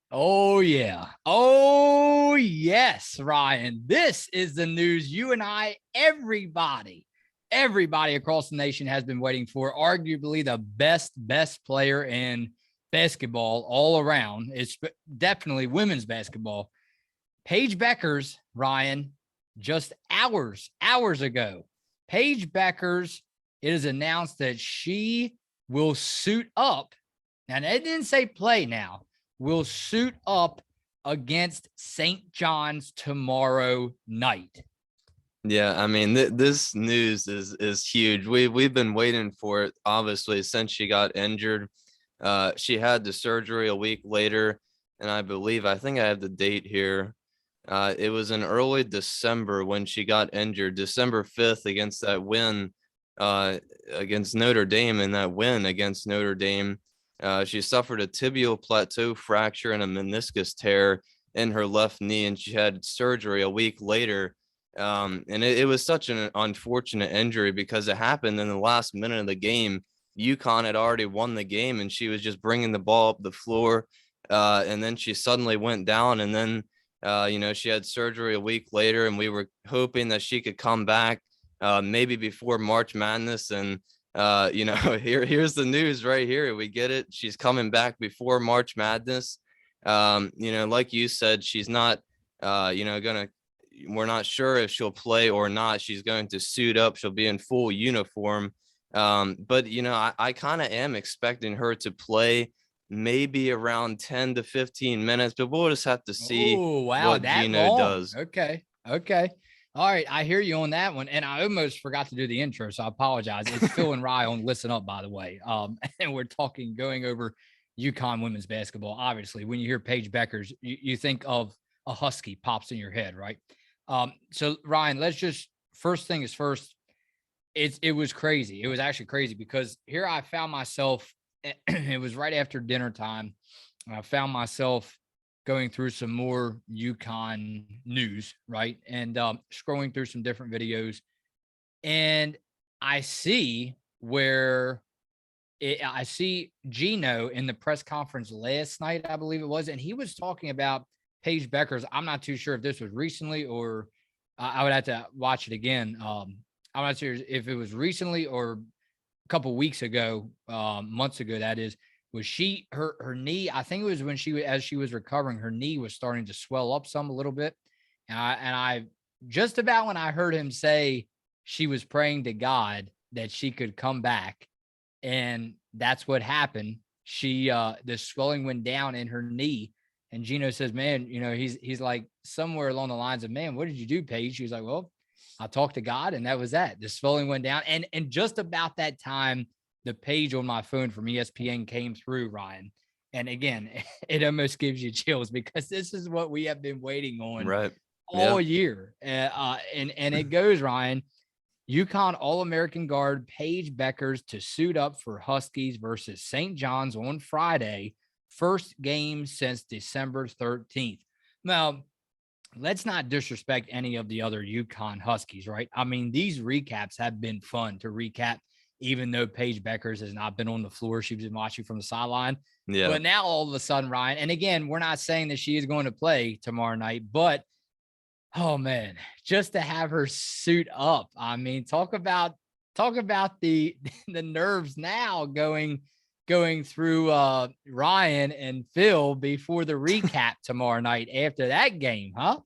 Oh, yeah. Oh, yes, Ryan. This is the news you and everybody across the nation has been waiting for. Arguably the best player in basketball all around. It's definitely women's basketball. Paige Bueckers, Ryan, just hours ago. Paige Bueckers, it is announced that she will suit up. And it didn't say play now, will suit up against St. John's tomorrow night. Yeah, I mean this news is huge. We've been waiting for it obviously since she got injured. She had the surgery a week later, and I think I have the date here. It was in early December when she got injured, December 5th against that win against Notre Dame. In that win against Notre Dame, she suffered a tibial plateau fracture and a meniscus tear in her left knee, and she had surgery a week later. And it was such an unfortunate injury because it happened in the last minute of the game. UConn had already won the game, and she was just bringing the ball up the floor. And then she suddenly went down, and then she had surgery a week later, and we were hoping that she could come back maybe before March Madness. And here's the news right here. We get it. She's coming back before March Madness. Like you said, she's not, gonna. We're not sure if she'll play or not. She's going to suit up. She'll be in full uniform. But I kind of am expecting her to play maybe around 10 to 15 minutes, but we'll just have to see Oh, wow. what That Gino long. does. Okay. Okay. All right. I hear you on that one. And I almost forgot to do the intro, so I apologize. It's Phil and Rye on Listen Up, by the way. And we're going over UConn women's basketball. Obviously, when you hear Paige Bueckers, you think of a Husky pops in your head, right? So Ryan, let's just first thing is first. It was crazy. It was actually crazy because here I found myself. It was right after dinner time. I found myself going through some more UConn news, right, and scrolling through some different videos, and I see I see Gino in the press conference last night, I believe it was, and he was talking about Paige Bueckers. I'm not too sure if this was recently or I would have to watch it again. I'm not sure if it was recently or a couple weeks ago, months ago. That is, was she her knee? I think it was when as she was recovering, her knee was starting to swell up some a little bit, and I just about when I heard him say she was praying to God that she could come back, and that's what happened. She the swelling went down in her knee, and Gino says, "Man, he's like somewhere along the lines of, man, what did you do, Paige?" She was like, "Well, I talked to God, and that was that." The swelling went down, and just about that time, the page on my phone from ESPN came through, Ryan. And again, it almost gives you chills because this is what we have been waiting on Right. Yeah. all year. And it goes, Ryan. UConn All-American guard Paige Bueckers to suit up for Huskies versus St. John's on Friday. First game since December 13th. Now, let's not disrespect any of the other UConn Huskies, right? I mean, these recaps have been fun to recap, even though Paige Bueckers has not been on the floor. She's been watching from the sideline. Yeah. But now all of a sudden, Ryan, and again, we're not saying that she is going to play tomorrow night, but oh man, just to have her suit up. I mean, talk about the the nerves now going through Ryan and Phil before the recap tomorrow night after that game, huh?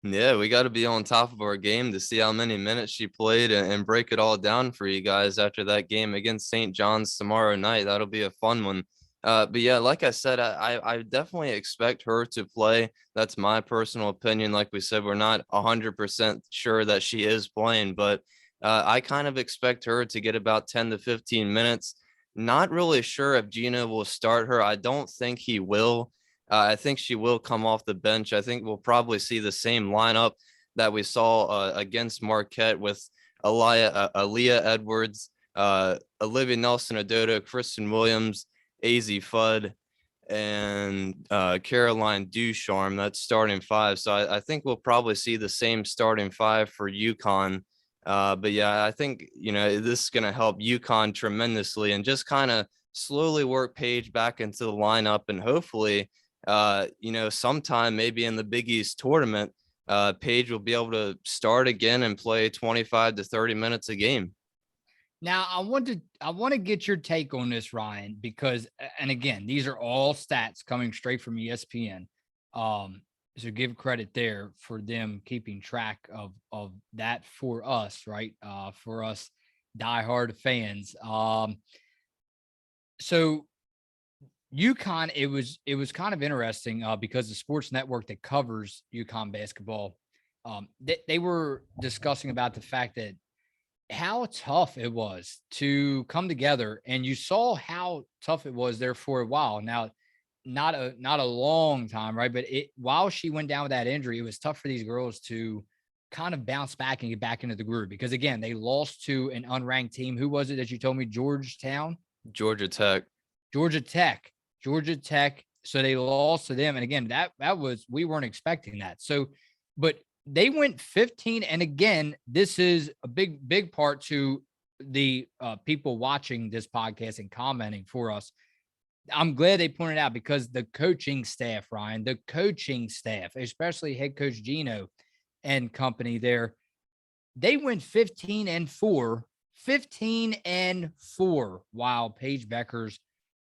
Yeah, we got to be on top of our game to see how many minutes she played and break it all down for you guys after that game against St. John's tomorrow night. That'll be a fun one. But yeah, like I said, I definitely expect her to play. That's my personal opinion. Like we said, we're not 100% sure that she is playing, but I kind of expect her to get about 10 to 15 minutes. Not really sure if Gina will start her. I don't think he will. I think she will come off the bench. I think we'll probably see the same lineup that we saw against Marquette with Aaliyah Edwards, Olivia Nelson-Ododa, Kristen Williams, AZ Fudd, and Caroline Ducharme. That's starting five. So I think we'll probably see the same starting five for UConn. But yeah, I think, this is going to help UConn tremendously and just kind of slowly work Paige back into the lineup and hopefully sometime maybe in the Big East tournament, Paige will be able to start again and play 25 to 30 minutes a game. Now, I want to get your take on this, Ryan, because, and again, these are all stats coming straight from ESPN. So give credit there for them keeping track of that for us, right? For us diehard fans. So UConn, it was kind of interesting because the sports network that covers UConn basketball, they were discussing about the fact that how tough it was to come together, and you saw how tough it was there for a while. Now, not a long time, right? But while she went down with that injury, it was tough for these girls to kind of bounce back and get back into the groove because again, they lost to an unranked team. Who was it that you told me? Georgetown? Georgia Tech. Georgia Tech. Georgia Tech. So they lost to them. And again, that was, we weren't expecting that. So, but they went 15. And again, this is a big part to the people watching this podcast and commenting for us. I'm glad they pointed out because the coaching staff, Ryan, the coaching staff, especially head coach Gino and company there, they went 15-4, 15-4 while Paige Bueckers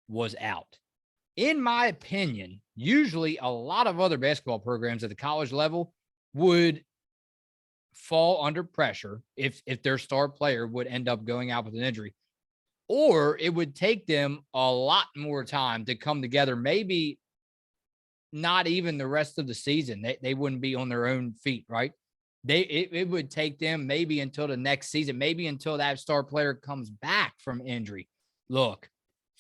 was out. In my opinion, usually a lot of other basketball programs at the college level would fall under pressure if their star player would end up going out with an injury, or it would take them a lot more time to come together. Maybe not even the rest of the season. They wouldn't be on their own feet, right? It would take them maybe until the next season, maybe until that star player comes back from injury. Look,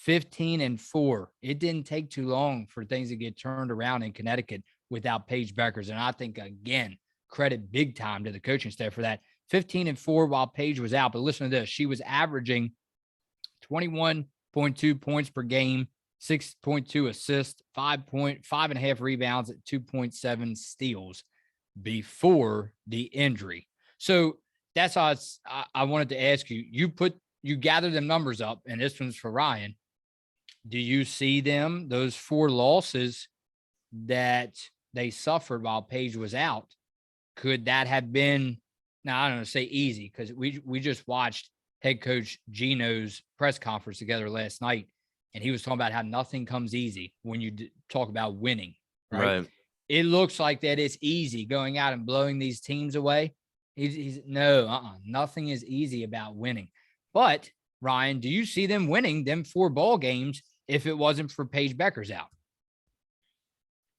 15-4. It didn't take too long for things to get turned around in Connecticut without Paige Bueckers. And I think, again, credit big time to the coaching staff for that. 15-4 while Paige was out. But listen to this. She was averaging 21.2 points per game, 6.2 assists, 5.5 rebounds, at 2.7 steals before the injury. So that's how I wanted to ask you. You gather them numbers up, and this one's for Ryan. Do you see them, those 4 losses that they suffered while Paige was out? Could that have been, now I don't know, say easy, because we just watched head coach Gino's press conference together last night, and he was talking about how nothing comes easy when you talk about winning, right? It looks like that it's easy going out and blowing these teams away. Nothing is easy about winning. But Ryan, do you see them winning them 4 ball games if it wasn't for Paige Bueckers out?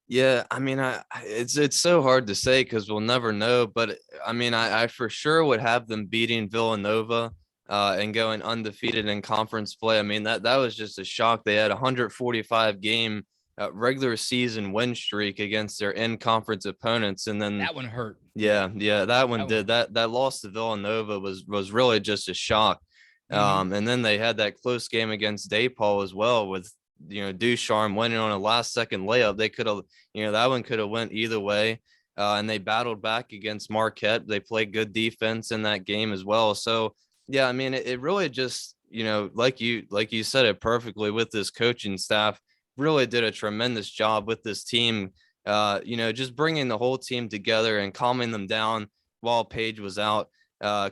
Yeah, I mean, it's so hard to say because we'll never know. But I mean, I for sure would have them beating Villanova and going undefeated in conference play. I mean, that was just a shock. They had a 145 game regular season win streak against their in-conference opponents, and then that one hurt. Yeah, that one did. That loss to Villanova was really just a shock. And then they had that close game against DePaul as well with Ducharme winning on a last second layup. They could have, that one could have went either way. And they battled back against Marquette. They played good defense in that game as well. So yeah, I mean, it really just, like you said it perfectly with this coaching staff, really did a tremendous job with this team. Just bringing the whole team together and calming them down while Paige was out.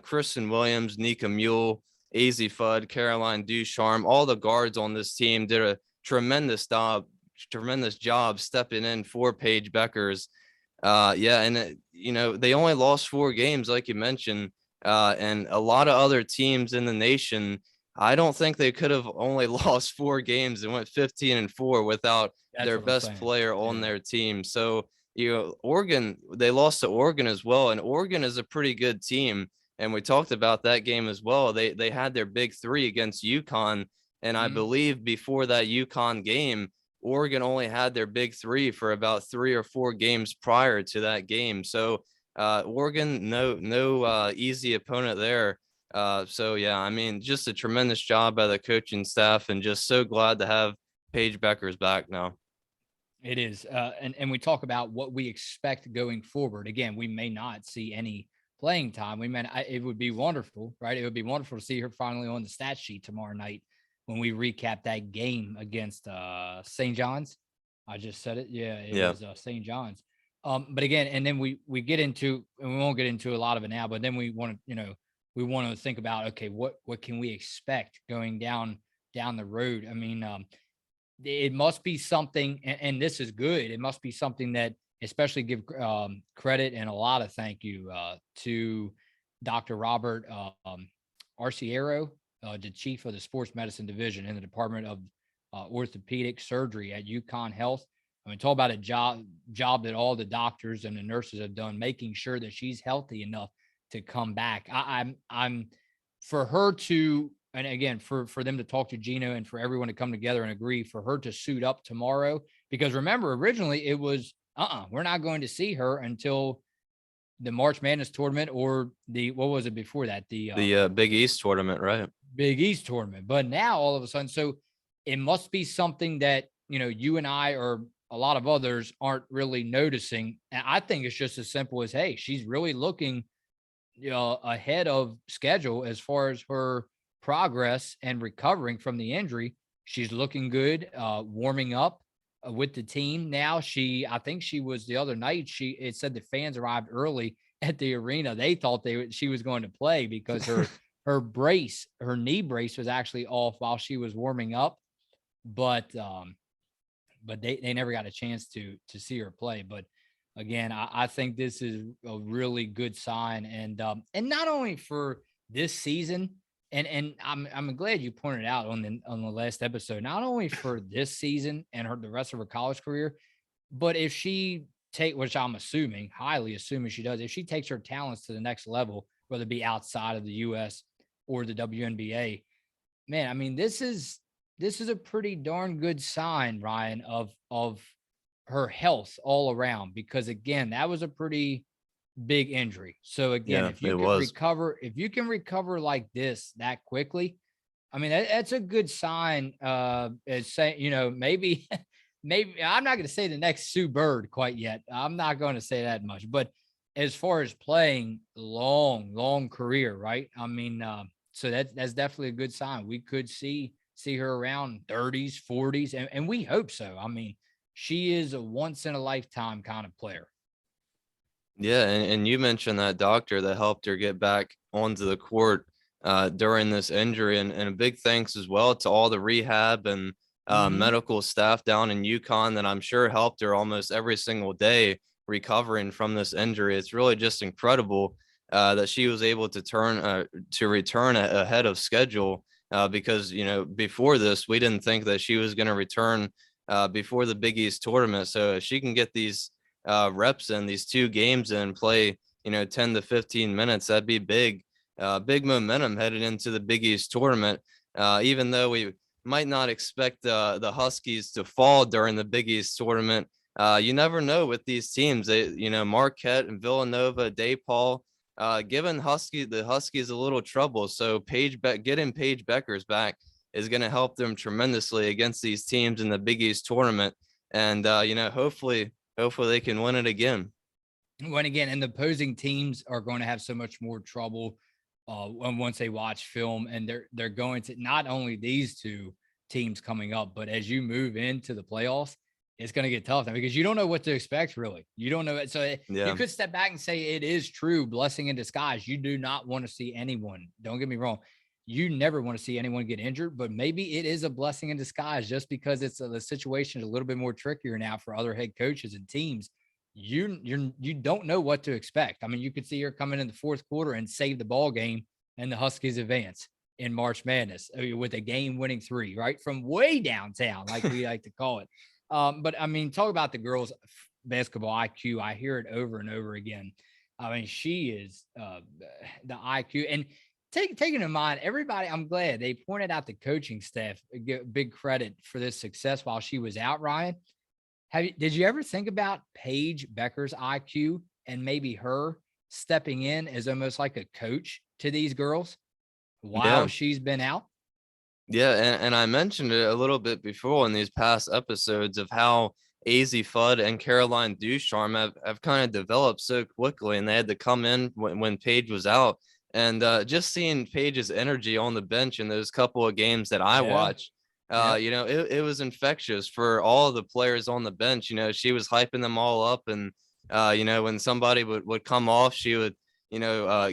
Kristen Williams, Nika Mule, AZ Fudd, Caroline Ducharme, all the guards on this team did a tremendous job stepping in for Paige Bueckers. They only lost 4 games, like you mentioned, and a lot of other teams in the nation, I don't think they could have only lost 4 games and went 15-4 without their best player on their team. So, Oregon, they lost to Oregon as well, and Oregon is a pretty good team. And we talked about that game as well. They had their big 3 against UConn, and I believe before that UConn game, Oregon only had their big 3 for about 3 or 4 games prior to that game. So Oregon, no easy opponent there. So yeah, I mean, just a tremendous job by the coaching staff, and just so glad to have Paige Bueckers back now. It is. And we talk about what we expect going forward. Again, we may not see any playing time. It would be wonderful, right? It would be wonderful to see her finally on the stat sheet tomorrow night when we recap that game against St. John's. I just said it. Yeah, it Yeah. was St. John's. But again, and then we get into, and we won't get into a lot of it now, but then we want to, we want to think about, okay, what can we expect going down the road? I mean, it must be something, and this is good. It must be something that, especially give credit and a lot of thank you to Dr. Robert Arciero, the chief of the sports medicine division in the Department of orthopedic surgery at UConn Health. I mean, talk about a job that all the doctors and the nurses have done, making sure that she's healthy enough to come back. I'm for her to, and again, for them to talk to Gino and for everyone to come together and agree for her to suit up tomorrow. Because remember, originally it was, we're not going to see her until the March Madness tournament, or what was it before that? The Big East tournament, right? Big East tournament. But now all of a sudden, so it must be something that, you and I, or a lot of others, aren't really noticing. And I think it's just as simple as, hey, she's really looking, ahead of schedule as far as her progress and recovering from the injury. She's looking good, warming up with the team. Now I think she was the other night. It said the fans arrived early at the arena. They thought she was going to play because her knee brace was actually off while she was warming up. But they never got a chance to see her play. But again, I think this is a really good sign, and not only for this season, and I'm glad you pointed out on the last episode, not only for this season and the rest of her college career, but if she which I'm highly assuming she does, if she takes her talents to the next level, whether it be outside of the US or the WNBA, man, I mean, this is a pretty darn good sign, Ryan, of her health all around, because again, that was a pretty big injury. So again, Yeah, it was. if you can recover like this that quickly, I mean, that's a good sign. As saying, maybe maybe I'm not going to say the next Sue Bird quite yet. I'm not going to say that much, but as far as playing long career, right? I mean, so that's definitely a good sign. We could see her around 30s, 40s, and we hope so. I mean, she is a once in a lifetime kind of player. Yeah, and you mentioned that doctor that helped her get back onto the court during this injury, and a big thanks as well to all the rehab and Mm-hmm. medical staff down in UConn that I'm sure helped her almost every single day recovering from this injury. It's really just incredible that she was able to return ahead of schedule because before this we didn't think that she was going to return before the Big East tournament. So if she can get these reps in these 2 games and play 10 to 15 minutes, that'd be big momentum headed into the Big East tournament. Even though we might not expect the Huskies to fall during the Big East tournament, you never know with these teams. Marquette and Villanova, DePaul, giving the Huskies a little trouble. So getting Paige Bueckers back is going to help them tremendously against these teams in the Big East tournament. And hopefully they can win it again. And the opposing teams are going to have so much more trouble once they watch film, and they're going to, not only these two teams coming up, but as you move into the playoffs, it's going to get tough now because you don't know what to expect, really. You don't know it. So you Yeah. could step back and say it is true, blessing in disguise. You do not want to see anyone, don't get me wrong, you never want to see anyone get injured, but maybe it is a blessing in disguise just because the situation is a little bit more trickier now for other head coaches and teams. You don't know what to expect. I mean, you could see her coming in the fourth quarter and save the ball game, and the Huskies advance in March Madness with a game-winning 3, right, from way downtown, like we like to call it. But I mean, talk about the girls' basketball IQ. I hear it over and over again. I mean, she is the IQ, and taking in mind everybody. I'm glad they pointed out the coaching staff. Give big credit for this success while she was out, Ryan. Did you ever think about Paige Bueckers' IQ and maybe her stepping in as almost like a coach to these girls while Yeah. she's been out? Yeah, and I mentioned it a little bit before in these past episodes of how AZ Fudd and Caroline Ducharme have kind of developed so quickly, and they had to come in when Paige was out. And just seeing Paige's energy on the bench in those couple of games that I Yeah. watched, Yep. It was infectious for all the players on the bench. She was hyping them all up, and when somebody would come off, she would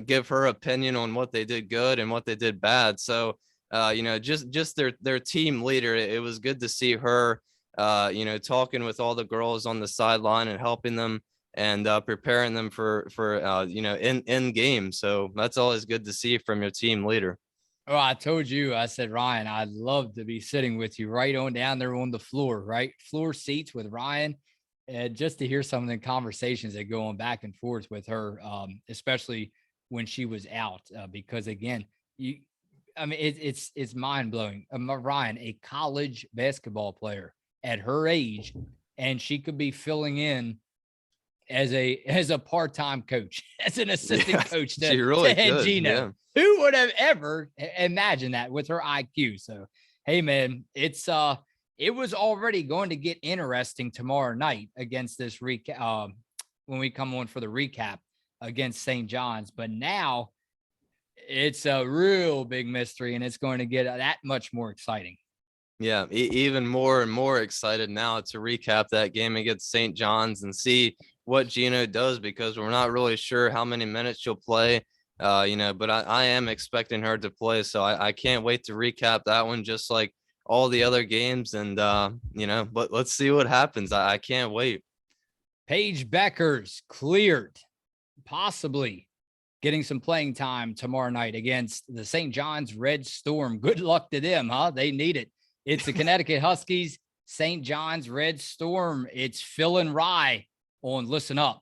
give her opinion on what they did good and what they did bad. So just their team leader. It was good to see her talking with all the girls on the sideline and helping them and preparing them for in game. So that's always good to see from your team leader. Oh, I told you, I said, Ryan, I'd love to be sitting with you right on down there on the floor, right? Floor seats with Ryan. And just to hear some of the conversations that go on back and forth with her, especially when she was out, because again, it's mind blowing. Ryan, a college basketball player at her age, and she could be filling in as a part-time coach, as an assistant coach she to really head could. Gino. Yeah. Who would have ever imagined that with her IQ? So, hey man, it was already going to get interesting tomorrow night against this recap when we come on for the recap against St. John's. But now it's a real big mystery, and it's going to get that much more exciting. Yeah, even more and more excited now to recap that game against St. John's and see what Gino does, because we're not really sure how many minutes she'll play. But I am expecting her to play, so I can't wait to recap that one, just like all the other games. And but let's see what happens. I can't wait. Paige Bueckers cleared, possibly getting some playing time tomorrow night against the St. John's Red Storm. Good luck to them, huh? They need it. It's the Connecticut Huskies, St. John's Red Storm. It's Phil and Rye on Listen Up.